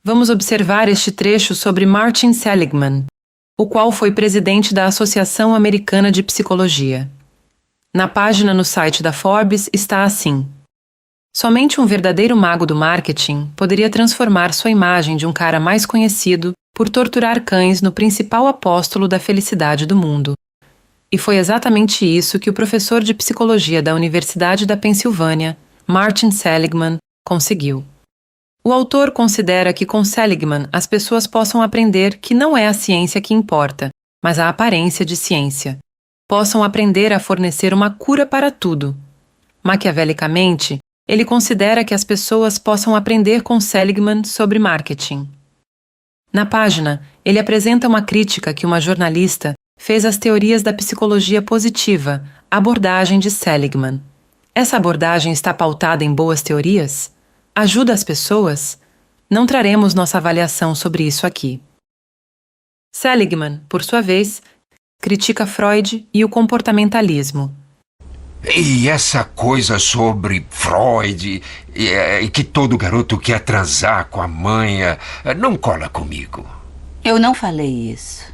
Vamos observar este trecho sobre Martin Seligman, o qual foi presidente da Associação Americana de Psicologia. Na página no site da Forbes está assim: somente um verdadeiro mago do marketing poderia transformar sua imagem de um cara mais conhecido por torturar cães no principal apóstolo da felicidade do mundo. E foi exatamente isso que o professor de psicologia da Universidade da Pensilvânia, Martin Seligman, conseguiu. O autor considera que com Seligman as pessoas possam aprender que não é a ciência que importa, mas a aparência de ciência. Possam aprender a fornecer uma cura para tudo. Maquiavelicamente, ele considera que as pessoas possam aprender com Seligman sobre marketing. Na página, ele apresenta uma crítica que uma jornalista fez às teorias da psicologia positiva, abordagem de Seligman. Essa abordagem está pautada em boas teorias? Ajuda as pessoas? Não traremos nossa avaliação sobre isso aqui. Seligman, por sua vez, critica Freud e o comportamentalismo. E essa coisa sobre Freud e que todo garoto quer transar com a mãe não cola comigo. Eu não falei isso.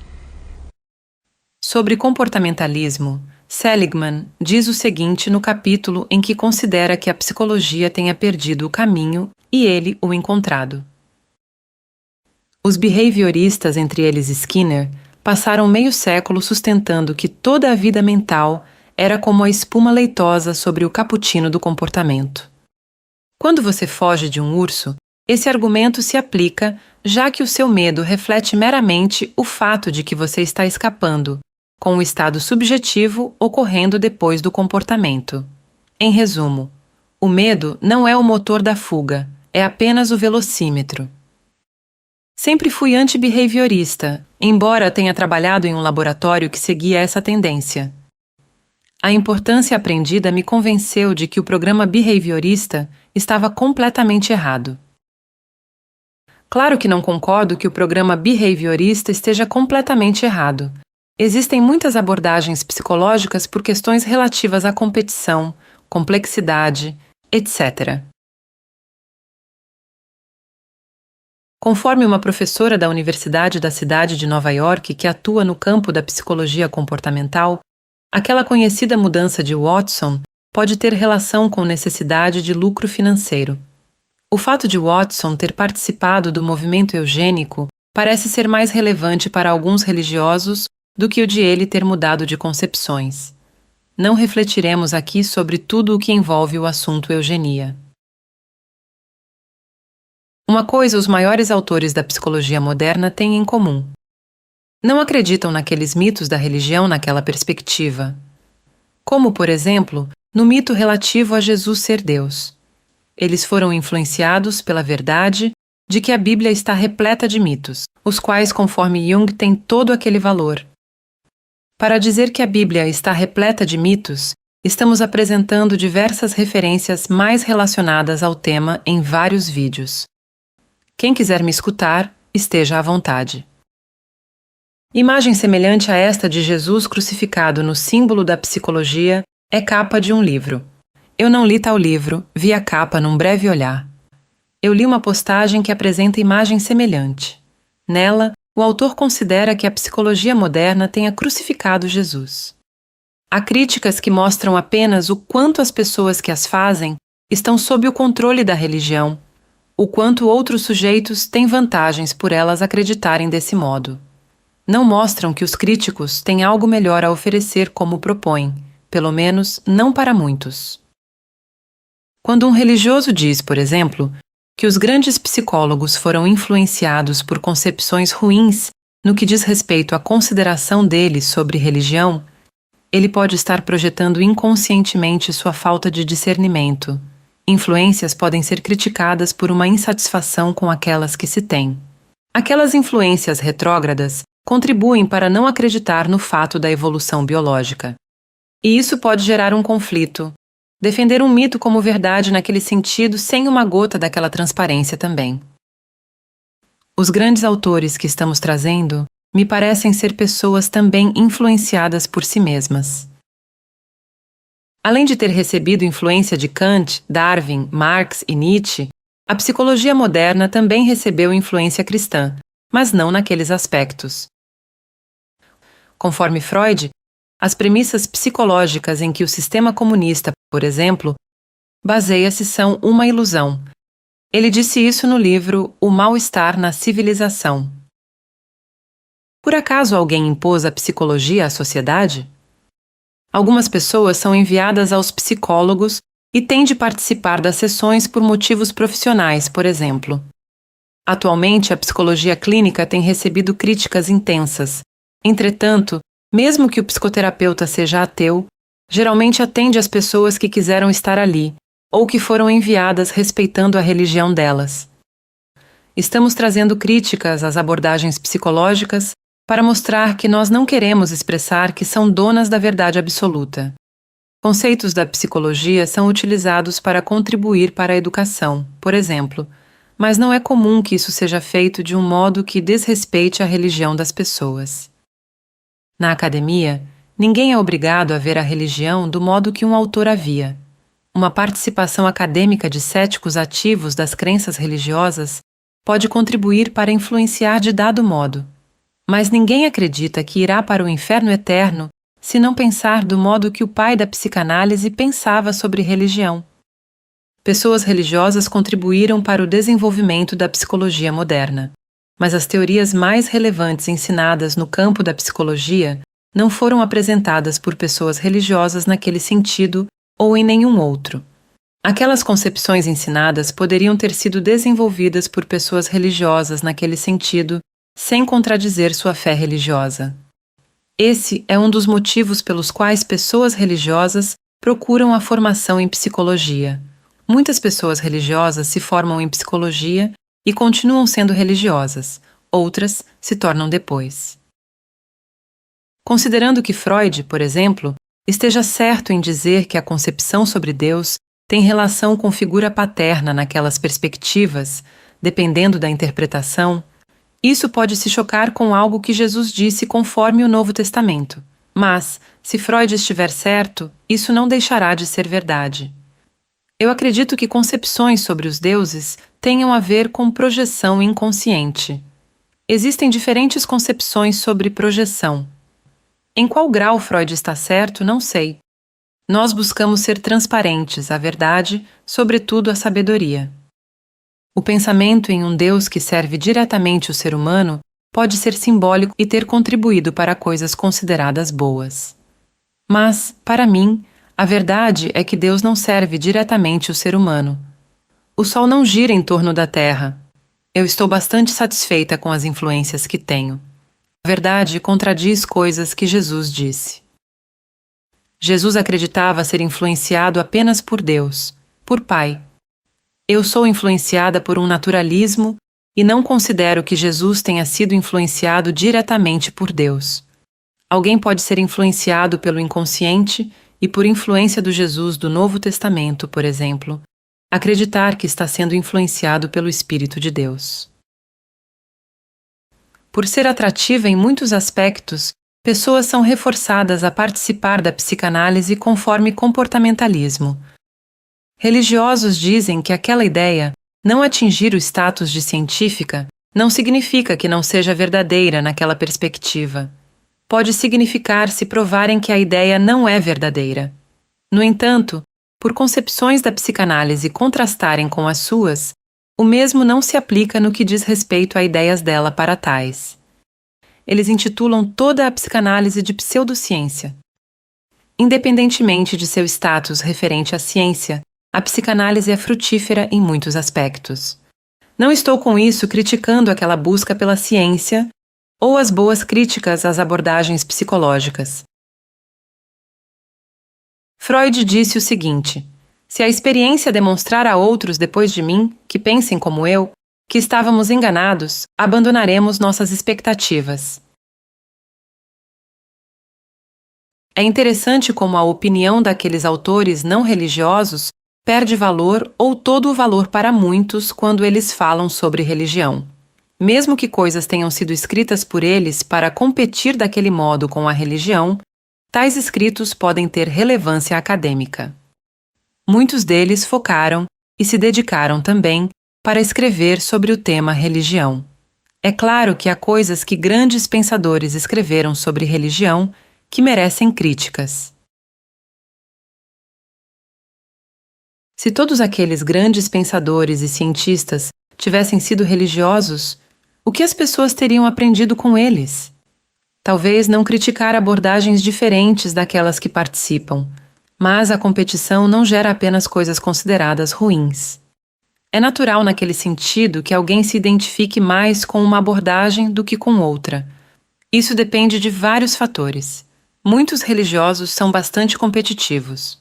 Sobre comportamentalismo, Seligman diz o seguinte no capítulo em que considera que a psicologia tenha perdido o caminho e ele o encontrado. Os behavioristas, entre eles Skinner, passaram meio século sustentando que toda a vida mental era como a espuma leitosa sobre o cappuccino do comportamento. Quando você foge de um urso, esse argumento se aplica, já que o seu medo reflete meramente o fato de que você está escapando, com o estado subjetivo ocorrendo depois do comportamento. Em resumo, o medo não é o motor da fuga, é apenas o velocímetro. Sempre fui anti-behaviorista, embora tenha trabalhado em um laboratório que seguia essa tendência. A importância aprendida me convenceu de que o programa behaviorista estava completamente errado. Claro que não concordo que o programa behaviorista esteja completamente errado. Existem muitas abordagens psicológicas por questões relativas à competição, complexidade, etc. Conforme uma professora da Universidade da cidade de Nova York que atua no campo da psicologia comportamental, aquela conhecida mudança de Watson pode ter relação com necessidade de lucro financeiro. O fato de Watson ter participado do movimento eugênico parece ser mais relevante para alguns religiosos do que o de ele ter mudado de concepções. Não refletiremos aqui sobre tudo o que envolve o assunto eugenia. Uma coisa os maiores autores da psicologia moderna têm em comum. Não acreditam naqueles mitos da religião naquela perspectiva. Como, por exemplo, no mito relativo a Jesus ser Deus. Eles foram influenciados pela verdade de que a Bíblia está repleta de mitos, os quais, conforme Jung, têm todo aquele valor. Para dizer que a Bíblia está repleta de mitos, estamos apresentando diversas referências mais relacionadas ao tema em vários vídeos. Quem quiser me escutar, esteja à vontade. Imagem semelhante a esta de Jesus crucificado no símbolo da psicologia é capa de um livro. Eu não li tal livro, vi a capa num breve olhar. Eu li uma postagem que apresenta imagem semelhante. Nela, o autor considera que a psicologia moderna tenha crucificado Jesus. Há críticas que mostram apenas o quanto as pessoas que as fazem estão sob o controle da religião, o quanto outros sujeitos têm vantagens por elas acreditarem desse modo. Não mostram que os críticos têm algo melhor a oferecer como propõem, pelo menos não para muitos. Quando um religioso diz, por exemplo, que os grandes psicólogos foram influenciados por concepções ruins no que diz respeito à consideração deles sobre religião, ele pode estar projetando inconscientemente sua falta de discernimento. Influências podem ser criticadas por uma insatisfação com aquelas que se tem. Aquelas influências retrógradas contribuem para não acreditar no fato da evolução biológica. E isso pode gerar um conflito. Defender um mito como verdade naquele sentido sem uma gota daquela transparência também. Os grandes autores que estamos trazendo me parecem ser pessoas também influenciadas por si mesmas. Além de ter recebido influência de Kant, Darwin, Marx e Nietzsche, A psicologia moderna também recebeu influência cristã, mas não naqueles aspectos. Conforme Freud, as premissas psicológicas em que o sistema comunista, por exemplo, baseia-se são uma ilusão. Ele disse isso no livro O Mal-Estar na Civilização. Por acaso alguém impôs a psicologia à sociedade? Algumas pessoas são enviadas aos psicólogos e têm de participar das sessões por motivos profissionais, por exemplo. Atualmente, a psicologia clínica tem recebido críticas intensas. Entretanto, mesmo que o psicoterapeuta seja ateu, geralmente atende as pessoas que quiseram estar ali ou que foram enviadas respeitando a religião delas. Estamos trazendo críticas às abordagens psicológicas para mostrar que nós não queremos expressar que são donas da verdade absoluta. Conceitos da psicologia são utilizados para contribuir para a educação, por exemplo, mas não é comum que isso seja feito de um modo que desrespeite a religião das pessoas. Na academia, ninguém é obrigado a ver a religião do modo que um autor a via. Uma participação acadêmica de céticos ativos das crenças religiosas pode contribuir para influenciar de dado modo. Mas ninguém acredita que irá para o inferno eterno se não pensar do modo que o pai da psicanálise pensava sobre religião. Pessoas religiosas contribuíram para o desenvolvimento da psicologia moderna, mas as teorias mais relevantes ensinadas no campo da psicologia não foram apresentadas por pessoas religiosas naquele sentido ou em nenhum outro. Aquelas concepções ensinadas poderiam ter sido desenvolvidas por pessoas religiosas naquele sentido, sem contradizer sua fé religiosa. Esse é um dos motivos pelos quais pessoas religiosas procuram a formação em psicologia. Muitas pessoas religiosas se formam em psicologia e continuam sendo religiosas, outras se tornam depois. Considerando que Freud, por exemplo, esteja certo em dizer que a concepção sobre Deus tem relação com figura paterna naquelas perspectivas, dependendo da interpretação, isso pode se chocar com algo que Jesus disse conforme o Novo Testamento. Mas, se Freud estiver certo, isso não deixará de ser verdade. Eu acredito que concepções sobre os deuses tenham a ver com projeção inconsciente. Existem diferentes concepções sobre projeção. Em qual grau Freud está certo, não sei. Nós buscamos ser transparentes à verdade, sobretudo à sabedoria. O pensamento em um Deus que serve diretamente o ser humano pode ser simbólico e ter contribuído para coisas consideradas boas. Mas, para mim, a verdade é que Deus não serve diretamente o ser humano. O Sol não gira em torno da Terra. Eu estou bastante satisfeita com as influências que tenho. A verdade contradiz coisas que Jesus disse. Jesus acreditava ser influenciado apenas por Deus, por Pai. Eu sou influenciada por um naturalismo e não considero que Jesus tenha sido influenciado diretamente por Deus. Alguém pode ser influenciado pelo inconsciente e por influência do Jesus do Novo Testamento, por exemplo, acreditar que está sendo influenciado pelo Espírito de Deus. Por ser atrativa em muitos aspectos, pessoas são reforçadas a participar da psicanálise conforme comportamentalismo. Religiosos dizem que aquela ideia, não atingir o status de científica, não significa que não seja verdadeira naquela perspectiva. Pode significar se provarem que a ideia não é verdadeira. No entanto, por concepções da psicanálise contrastarem com as suas, o mesmo não se aplica no que diz respeito a ideias dela para tais. Eles intitulam toda a psicanálise de pseudociência. Independentemente de seu status referente à ciência, a psicanálise é frutífera em muitos aspectos. Não estou com isso criticando aquela busca pela ciência ou as boas críticas às abordagens psicológicas. Freud disse o seguinte: se a experiência demonstrar a outros depois de mim, que pensem como eu, que estávamos enganados, abandonaremos nossas expectativas. É interessante como a opinião daqueles autores não religiosos perde valor ou todo o valor para muitos quando eles falam sobre religião. Mesmo que coisas tenham sido escritas por eles para competir daquele modo com a religião, tais escritos podem ter relevância acadêmica. Muitos deles focaram e se dedicaram também para escrever sobre o tema religião. É claro que há coisas que grandes pensadores escreveram sobre religião que merecem críticas. Se todos aqueles grandes pensadores e cientistas tivessem sido religiosos, o que as pessoas teriam aprendido com eles? Talvez não criticar abordagens diferentes daquelas que participam, mas a competição não gera apenas coisas consideradas ruins. É natural naquele sentido que alguém se identifique mais com uma abordagem do que com outra. Isso depende de vários fatores. Muitos religiosos são bastante competitivos.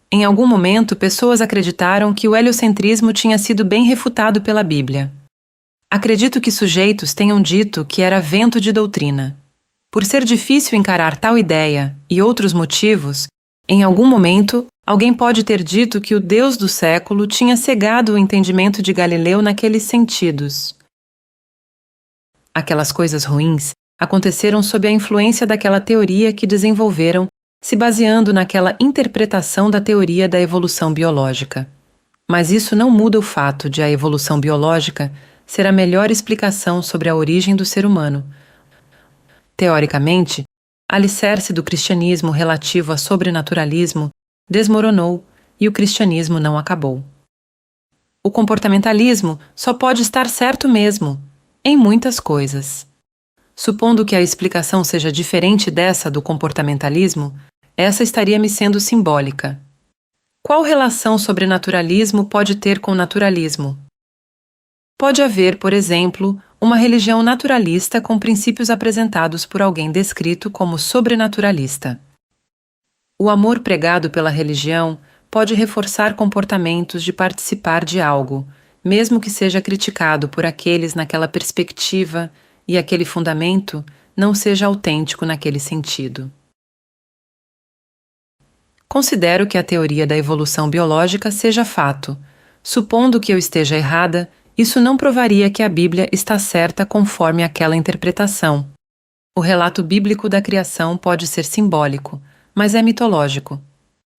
Em algum momento, pessoas acreditaram que o heliocentrismo tinha sido bem refutado pela Bíblia. Acredito que sujeitos tenham dito que era vento de doutrina. Por ser difícil encarar tal ideia e outros motivos, em algum momento, alguém pode ter dito que o Deus do século tinha cegado o entendimento de Galileu naqueles sentidos. Aquelas coisas ruins aconteceram sob a influência daquela teoria que desenvolveram, se baseando naquela interpretação da teoria da evolução biológica. Mas isso não muda o fato de a evolução biológica ser a melhor explicação sobre a origem do ser humano. Teoricamente, o alicerce do cristianismo relativo a sobrenaturalismo desmoronou e o cristianismo não acabou. O comportamentalismo só pode estar certo mesmo, em muitas coisas. Supondo que a explicação seja diferente dessa do comportamentalismo, essa estaria me sendo simbólica. Qual relação sobrenaturalismo pode ter com naturalismo? Pode haver, por exemplo, uma religião naturalista com princípios apresentados por alguém descrito como sobrenaturalista. O amor pregado pela religião pode reforçar comportamentos de participar de algo, mesmo que seja criticado por aqueles naquela perspectiva e aquele fundamento não seja autêntico naquele sentido. Considero que a teoria da evolução biológica seja fato. Supondo que eu esteja errada, isso não provaria que a Bíblia está certa conforme aquela interpretação. O relato bíblico da criação pode ser simbólico, mas é mitológico.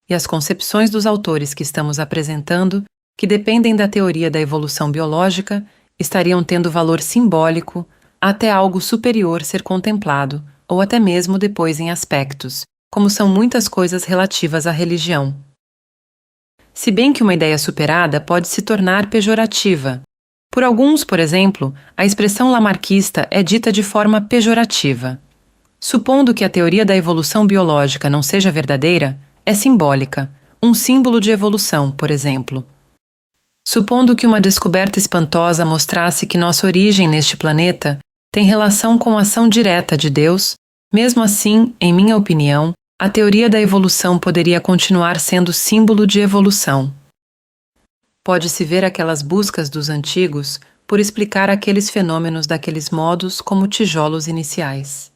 E as concepções dos autores que estamos apresentando, que dependem da teoria da evolução biológica, estariam tendo valor simbólico até algo superior ser contemplado, ou até mesmo depois em aspectos, como são muitas coisas relativas à religião. Se bem que uma ideia superada pode se tornar pejorativa. Por alguns, por exemplo, a expressão lamarquista é dita de forma pejorativa. Supondo que a teoria da evolução biológica não seja verdadeira, é simbólica, um símbolo de evolução, por exemplo. Supondo que uma descoberta espantosa mostrasse que nossa origem neste planeta tem relação com a ação direta de Deus, mesmo assim, em minha opinião, a teoria da evolução poderia continuar sendo símbolo de evolução. Pode-se ver aquelas buscas dos antigos por explicar aqueles fenômenos daqueles modos como tijolos iniciais.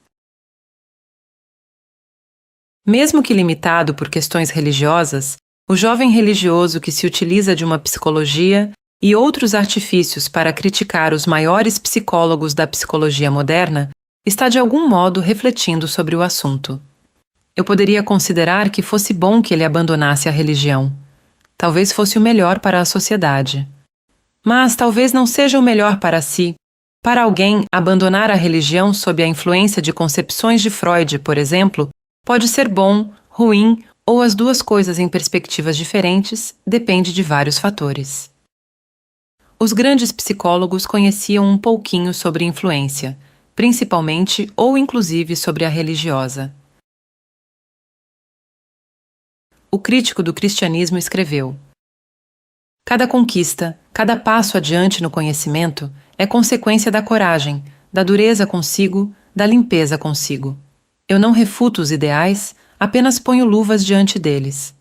Mesmo que limitado por questões religiosas, o jovem religioso que se utiliza de uma psicologia e outros artifícios para criticar os maiores psicólogos da psicologia moderna está de algum modo refletindo sobre o assunto. Eu poderia considerar que fosse bom que ele abandonasse a religião. Talvez fosse o melhor para a sociedade. Mas talvez não seja o melhor para si. Para alguém, abandonar a religião sob a influência de concepções de Freud, por exemplo, pode ser bom, ruim ou as duas coisas em perspectivas diferentes, depende de vários fatores. Os grandes psicólogos conheciam um pouquinho sobre influência, principalmente ou inclusive sobre a religiosa. O crítico do cristianismo escreveu: cada conquista, cada passo adiante no conhecimento é consequência da coragem, da dureza consigo, da limpeza consigo. Eu não refuto os ideais, apenas ponho luvas diante deles.